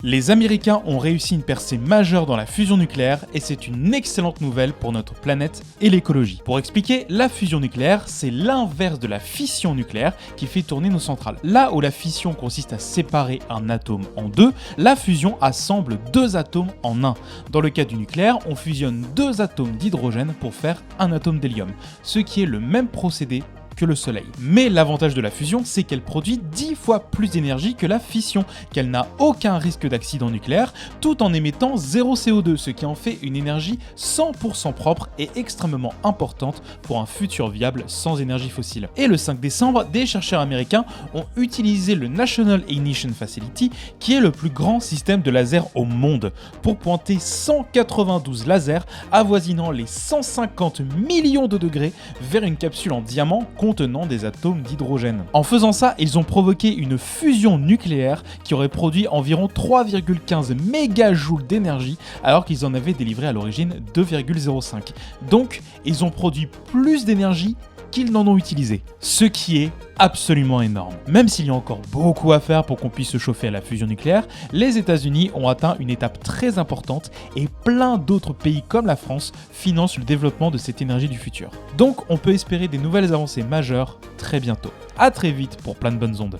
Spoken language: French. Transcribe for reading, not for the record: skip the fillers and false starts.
Les Américains ont réussi une percée majeure dans la fusion nucléaire et c'est une excellente nouvelle pour notre planète et l'écologie. Pour expliquer, la fusion nucléaire, c'est l'inverse de la fission nucléaire qui fait tourner nos centrales. Là où la fission consiste à séparer un atome en deux, la fusion assemble deux atomes en un. Dans le cas du nucléaire, on fusionne deux atomes d'hydrogène pour faire un atome d'hélium, ce qui est le même procédé que le Soleil. Mais l'avantage de la fusion, c'est qu'elle produit 10 fois plus d'énergie que la fission, qu'elle n'a aucun risque d'accident nucléaire, tout en émettant 0 CO2, ce qui en fait une énergie 100% propre et extrêmement importante pour un futur viable sans énergie fossile. Et le 5 décembre, des chercheurs américains ont utilisé le National Ignition Facility, qui est le plus grand système de lasers au monde, pour pointer 192 lasers avoisinant les 150 millions de degrés vers une capsule en diamant contenant des atomes d'hydrogène. En faisant ça, ils ont provoqué une fusion nucléaire qui aurait produit environ 3,15 mégajoules d'énergie alors qu'ils en avaient délivré à l'origine 2,05. Donc, ils ont produit plus d'énergie qu'ils n'en ont utilisé, ce qui est absolument énorme. Même s'il y a encore beaucoup à faire pour qu'on puisse se chauffer à la fusion nucléaire, les États-Unis ont atteint une étape très importante et plein d'autres pays comme la France financent le développement de cette énergie du futur. Donc on peut espérer des nouvelles avancées majeures très bientôt. À très vite pour plein de bonnes ondes.